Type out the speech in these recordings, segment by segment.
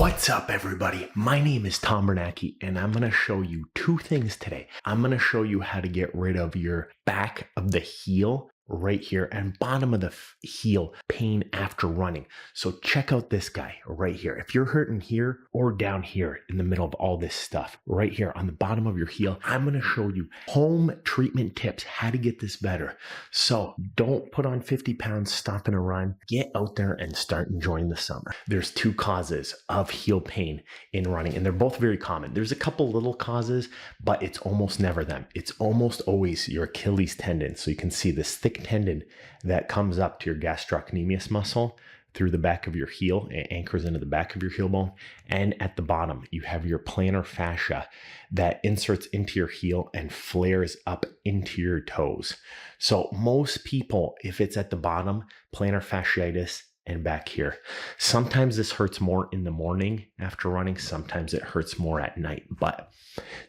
What's up, everybody? My name is Tom Biernacki, and I'm going to show you two things today. I'm going to show you how to get rid of your back of the heel right here and bottom of the heel pain after running. So check out this guy right here. If you're hurting here or down here in the middle of all this stuff, right here on the bottom of your heel, I'm going to show you home treatment tips, how to get this better. So don't put on 50 pounds, stop in a run, get out there and start enjoying the summer. There's two causes of heel pain in running, and they're both very common. There's a couple little causes, but it's almost never them. It's almost always your Achilles tendon. So you can see this thick tendon that comes up to your gastrocnemius muscle through the back of your heel. It anchors into the back of your heel bone. And at the bottom, you have your plantar fascia that inserts into your heel and flares up into your toes. So most people, if it's at the bottom, plantar fasciitis, and back here. Sometimes this hurts more in the morning after running. Sometimes it hurts more at night. But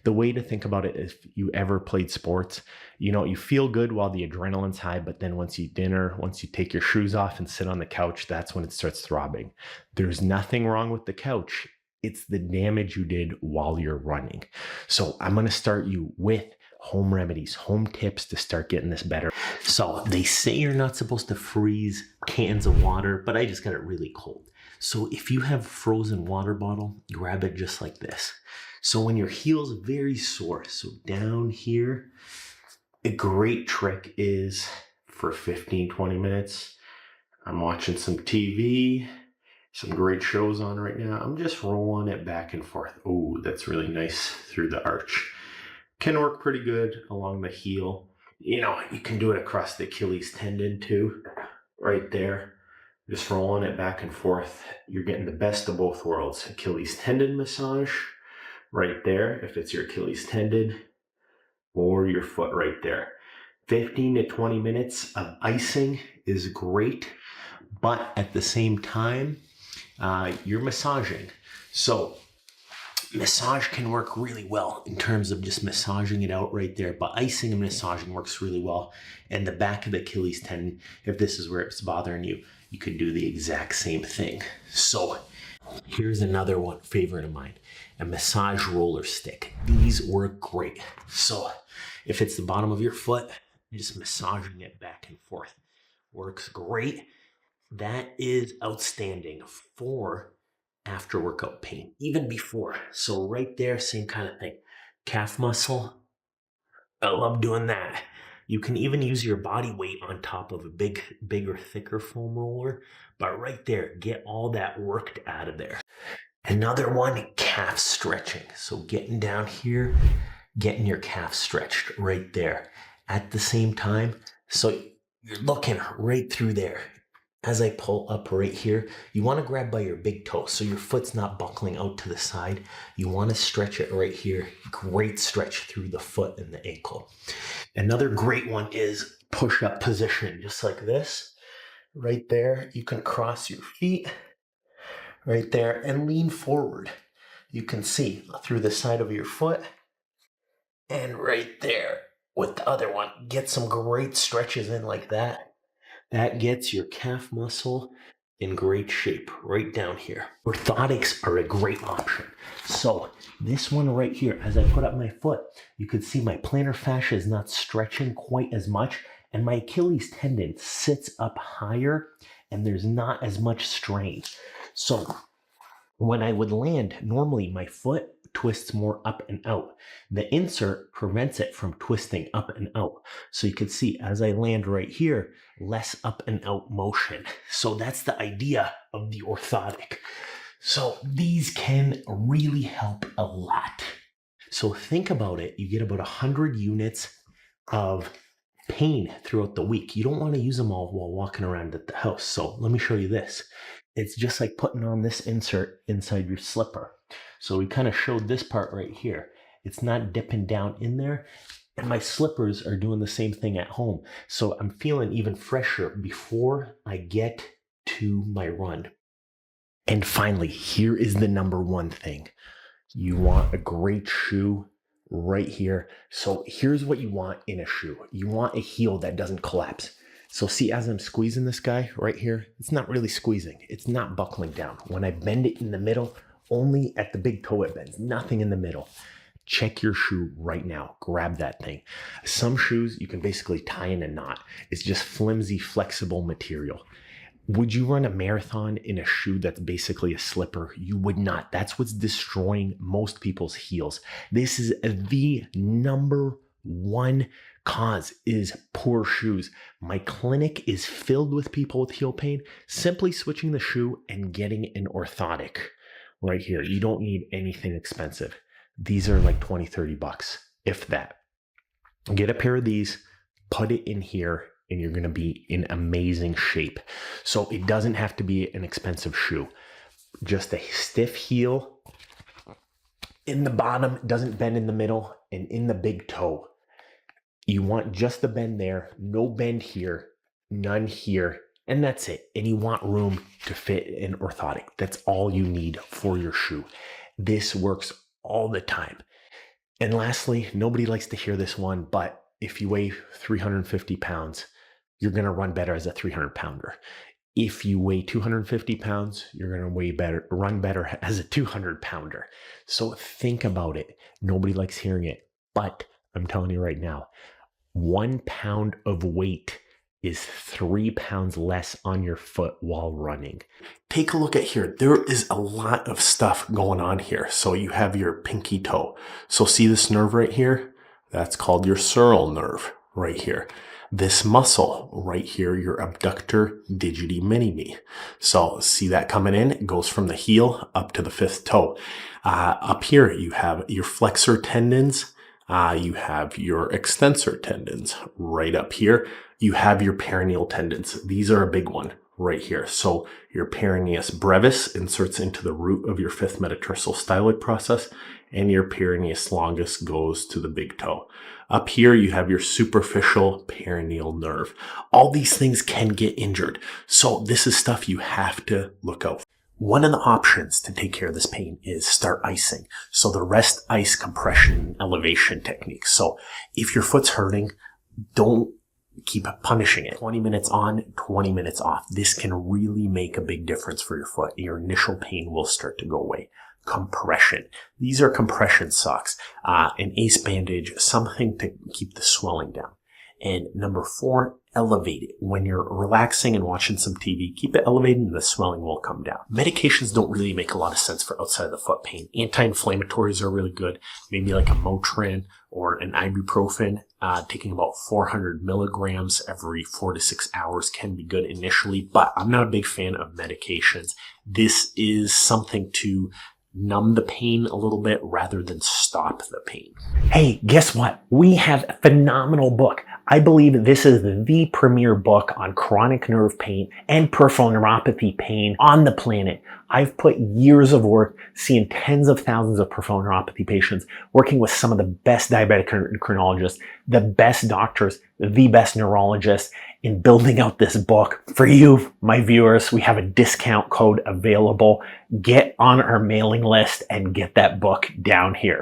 the way to think about it is, if you ever played sports, you feel good while the adrenaline's high, but then once you take your shoes off and sit on the couch, that's when it starts throbbing. There's nothing wrong with the couch. It's the damage you did while you're running. So I'm going to start you with home remedies, home tips to start getting this better. So they say you're not supposed to freeze cans of water, but I just got it really cold. So if you have a frozen water bottle, grab it just like this. So when your heel's very sore, so down here, a great trick is for 15-20 minutes, I'm watching some TV, some great shows on right now. I'm just rolling it back and forth. Oh, that's really nice through the arch. Can work pretty good along the heel. You can do it across the Achilles tendon too, right there. Just rolling it back and forth. You're getting the best of both worlds. Achilles tendon massage right there, if it's your Achilles tendon, or your foot right there. 15 to 20 minutes of icing is great, but at the same time, you're massaging. So massage can work really well in terms of just massaging it out right there, but icing and massaging works really well. And the back of the Achilles tendon, if this is where it's bothering you, you could do the exact same thing. So here's another one, favorite of mine, a massage roller stick. These work great. So if it's the bottom of your foot, just massaging it back and forth works great. That is outstanding for after workout pain, even before. So right there, same kind of thing. Calf muscle, I love doing that. You can even use your body weight on top of a bigger, thicker foam roller, but right there, get all that worked out of there. Another one, calf stretching. So getting down here, getting your calf stretched right there at the same time. So you're looking right through there. As I pull up right here, you want to grab by your big toe so your foot's not buckling out to the side. You want to stretch it right here. Great stretch through the foot and the ankle. Another great one is push-up position, just like this. Right there, you can cross your feet right there and lean forward. You can see through the side of your foot and right there with the other one. Get some great stretches in like that. That gets your calf muscle in great shape right down here. Orthotics are a great option. So this one right here, as I put up my foot, you can see my plantar fascia is not stretching quite as much, and my Achilles tendon sits up higher and there's not as much strain. So when I would land, normally my foot twists more up and out. The insert prevents it from twisting up and out. So you can see as I land right here, less up and out motion. So that's the idea of the orthotic. So these can really help a lot. So think about it. You get about 100 units of pain throughout the week. You don't want to use them all while walking around at the house. So let me show you this. It's just like putting on this insert inside your slipper. So we kind of showed this part right here. It's not dipping down in there. And my slippers are doing the same thing at home. So I'm feeling even fresher before I get to my run. And finally, here is the number one thing. You want a great shoe right here. So here's what you want in a shoe. You want a heel that doesn't collapse. So see, as I'm squeezing this guy right here, it's not really squeezing. It's not buckling down. When I bend it in the middle, Only at the big toe it bends, nothing in the middle. Check your shoe right now. Grab that thing. Some shoes you can basically tie in a knot. It's just flimsy, flexible material. Would you run a marathon in a shoe that's basically a slipper? You would not. That's what's destroying most people's heels. This is the number one cause is poor shoes. My clinic is filled with people with heel pain. Simply switching the shoe and getting an orthotic right here. You don't need anything expensive. These are like 20, 30 bucks, if that. Get a pair of these, put it in here, and you're going to be in amazing shape. So it doesn't have to be an expensive shoe. Just a stiff heel in the bottom, doesn't bend in the middle, and in the big toe. You want just the bend there, no bend here, none here, and that's it. And you want room to fit an orthotic. That's all you need for your shoe. This works all the time. And lastly, nobody likes to hear this one, but if you weigh 350 pounds, you're going to run better as a 300 pounder. If you weigh 250 pounds, you're going to run better as a 200 pounder. So think about it. Nobody likes hearing it, but I'm telling you right now, 1 pound of weight is 3 pounds less on your foot while running. Take a look at here. There is a lot of stuff going on here. So you have your pinky toe. So see this nerve right here? That's called your sural nerve right here. This muscle right here, your abductor digiti minimi. So see that coming in? It goes from the heel up to the fifth toe. Up here, you have your flexor tendons. You have your extensor tendons right up here. You have your peroneal tendons. These are a big one right here. So your peroneus brevis inserts into the root of your fifth metatarsal styloid process, and your peroneus longus goes to the big toe. Up here, you have your superficial peroneal nerve. All these things can get injured. So this is stuff you have to look out for. One of the options to take care of this pain is start icing. So the rest, ice, compression, and elevation techniques. So if your foot's hurting, don't keep punishing it. 20 minutes on, 20 minutes off. This can really make a big difference for your foot. Your initial pain will start to go away. Compression. These are compression socks, an ace bandage, something to keep the swelling down. And number 4, elevate it. When you're relaxing and watching some TV, keep it elevated and the swelling will come down. Medications don't really make a lot of sense for outside of the foot pain. Anti-inflammatories are really good. Maybe like a Motrin or an ibuprofen. Taking about 400 milligrams every 4 to 6 hours can be good initially, but I'm not a big fan of medications. This is something to numb the pain a little bit rather than stop the pain. Hey, guess what? We have a phenomenal book. I believe this is the premier book on chronic nerve pain and peripheral neuropathy pain on the planet. I've put years of work seeing tens of thousands of peripheral neuropathy patients, working with some of the best diabetic endocrinologists, the best doctors, the best neurologists, in building out this book. For you, my viewers, we have a discount code available. Get on our mailing list and get that book down here.